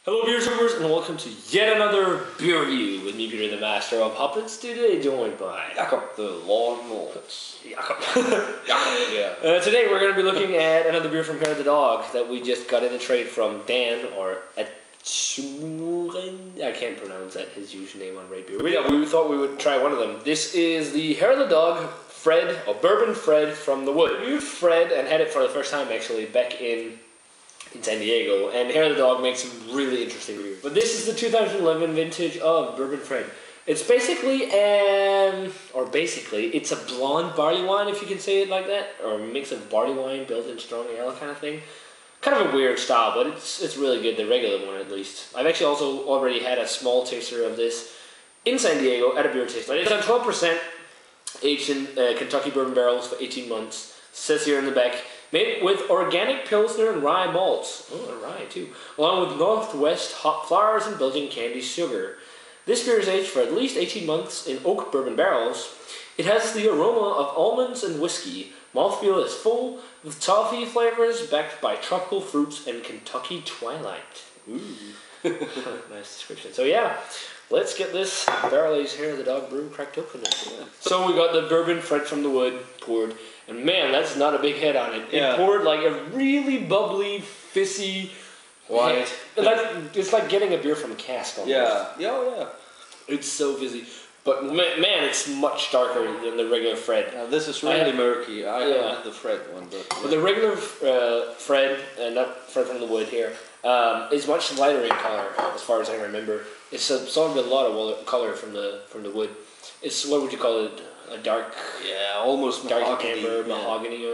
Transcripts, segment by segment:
Hello beer servers and welcome to yet another beer review with me, Peter the Master of Puppets, today joined by Jakob the Lord Moritz. Jakob. Yeah. Today we're going to be looking at another beer from Hair of the Dog that we just got in a trade from Dan, or Atsuren. I can't pronounce that, his username on Rate Beer. We thought we would try one of them. This is the Hair of the Dog Fred, or Bourbon Fred from the Wood. We reviewed Fred and had it for the first time actually back in San Diego, and Hair of the Dog makes some really interesting reviews. But this is the 2011 vintage of Bourbon Fred. It's basically it's a blonde barley wine, if you can say it like that, or a mix of barley wine built in strong ale kind of thing. Kind of a weird style, but it's really good, the regular one at least. I've actually also already had a small taster of this in San Diego at a beer taster. It's on 12%, aged in Kentucky bourbon barrels for 18 months. It says here in the back, made with organic Pilsner and rye malts. Oh, and rye too. Along with Northwest hop flowers and Belgian candy sugar. This beer is aged for at least 18 months in oak bourbon barrels. It has the aroma of almonds and whiskey. Mouthfeel is full, with toffee flavors backed by tropical fruits and Kentucky twilight. Ooh. Nice description. So yeah, let's get this Barley's Hair of the Dog brew cracked open. Yeah. So we got the Bourbon Fred from the Wood poured. And man, that's not a big head on it. Yeah. It poured like a really bubbly, fizzy White. It's like getting a beer from a cask almost. Yeah. It's so fizzy. But man, it's much darker than the regular Fred. This is really murky. I haven't had the Fred one, but the regular Fred, not Fred from the Wood here, is much lighter in color, as far as I remember. It's absorbed a lot of color from the Wood. It's, what would you call it? A dark, almost dark mahogany, amber, mahogany,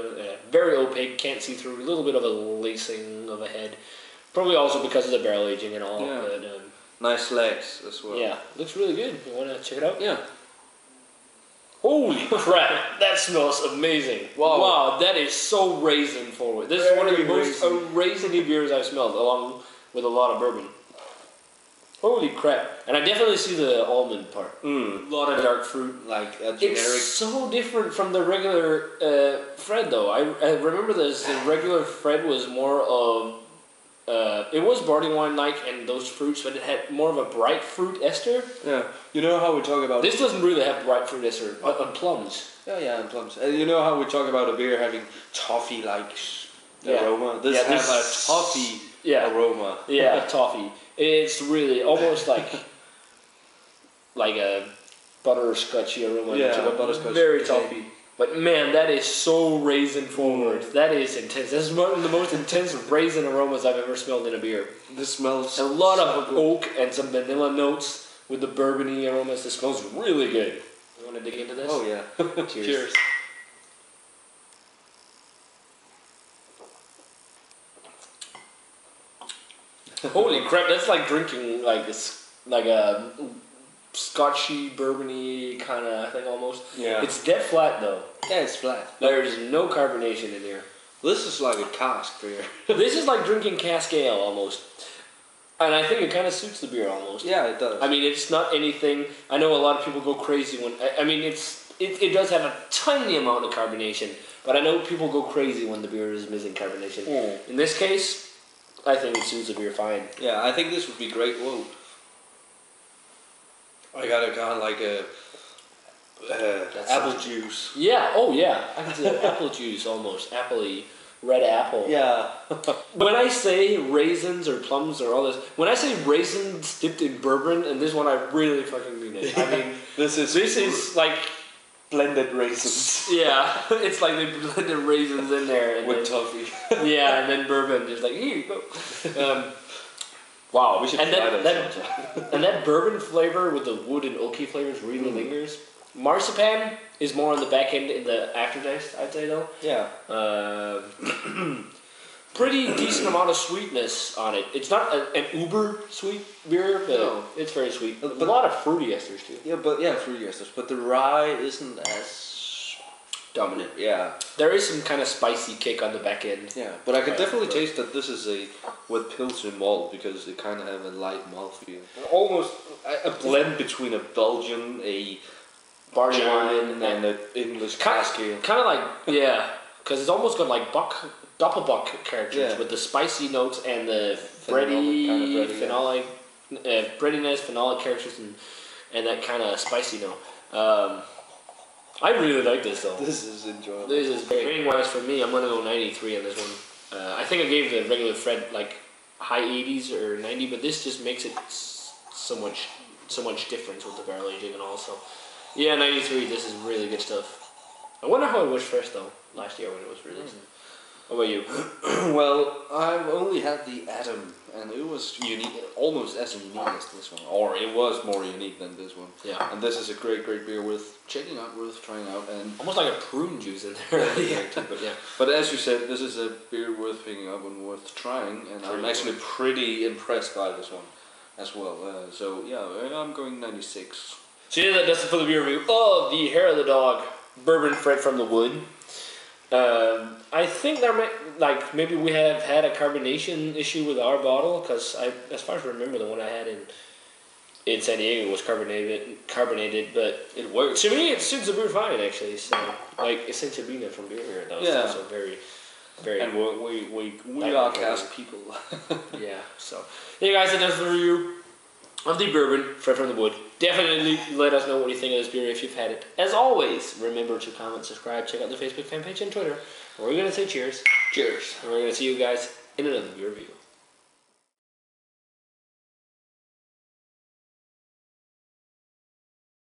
very opaque, can't see through, a little bit of a lacing of a head. Probably also because of the barrel aging and all. Yeah. But, nice legs as well. yeah, looks really good. You want to check it out? Yeah. Holy crap, that smells amazing. Wow, that is so raisin forward. This is one of the most raisiny beers I've smelled, along with a lot of bourbon. Holy crap. And I definitely see the almond part. A lot of dark fruit. Like a generic. It's so different from the regular Fred, though. I remember this. The regular Fred was more of... it was barley wine-like and those fruits, but it had more of a bright fruit ester. Yeah. You know how we talk about... This doesn't really have bright fruit ester. On plums. Yeah, and plums. You know how we talk about a beer having toffee-like aroma? This has a toffee aroma. Yeah, toffee. It's really almost like a butterscotchy aroma. Yeah, butterscotch. Very toffee. But man, that is so raisin forward. That is intense. This is one of the most intense raisin aromas I've ever smelled in a beer. This smells a lot of oak and some vanilla notes with the bourbony aromas. This smells really good. You want to dig into this? Oh yeah. Cheers. Cheers. Holy crap! That's like drinking like a scotchy, bourbony kind of thing almost. Yeah. It's dead flat though. Yeah, it's flat. There's no carbonation in here. This is like a cask beer. This is like drinking cask ale almost. And I think it kind of suits the beer almost. Yeah, it does. I mean, it's not anything... I know a lot of people go crazy when... I mean, it does have a tiny amount of carbonation, but I know people go crazy when the beer is missing carbonation. In this case, I think it suits the beer fine. Yeah, I think this would be great. Whoa. I got a kind of like a apple juice. Yeah, oh yeah. I can see that. Apple juice almost. Appley. Red apple. Yeah. When I say raisins or plums or all this, when I say raisins dipped in bourbon, and this one I really fucking mean it. I mean, this is like blended raisins. Yeah, it's like they blended raisins in there and with toffee. Yeah, and then bourbon, just like here you go. Wow, we should try that. And that bourbon flavor with the wood and oaky flavors really lingers. Marzipan is more on the back end in the aftertaste, I'd say though. Yeah. Pretty decent amount of sweetness on it. It's not an uber sweet beer, but it's very sweet. But a lot of fruity esters too. Yeah, fruity esters. But the rye isn't as dominant. Yeah. There is some kind of spicy kick on the back end. Yeah, but I can definitely taste that this is with Pilsner malt because they kind of have a light mouthfeel. Almost a blend between a Belgian, a barley German, wine, and an English cask ale. Kind of like, yeah. because it's almost got like doppelbock characters with the spicy notes and the bready, phenolic, breadiness, phenolic characters, and that kind of spicy note. I really like this though. This is enjoyable. This is great. Rating wise for me, I'm gonna go 93 on this one. I think I gave the regular Fred like high 80s or 90, but this just makes it so much difference with the barrel aging and all. So yeah, 93. This is really good stuff. I wonder how it was first though last year when it was released. How about you? Well, I've only had the Atom, and it was unique, almost as unique as this one, or it was more unique than this one. Yeah. And this is a great beer worth checking out, worth trying out, and almost like a prune juice in there. But yeah. But as you said, this is a beer worth picking up and worth trying, and I'm actually pretty impressed by this one as well. So yeah, I'm going 96. So yeah, that's it for the beer review of the Hair of the Dog Bourbon Fred from the Wood. I think there maybe we have had a carbonation issue with our bottle, because as far as I remember, the one I had in San Diego was carbonated, but it works. To me, it suits the beer fine actually. So like it's Sabina from Beer here, that was also very. And we are cast people. Yeah. So yeah, guys, that's the review of the Bourbon Fred from the Wood. Definitely let us know what you think of this beer if you've had it. As always, remember to comment, subscribe, check out the Facebook fan page and Twitter. We're going to say cheers. Cheers. And we're going to see you guys in another beer review.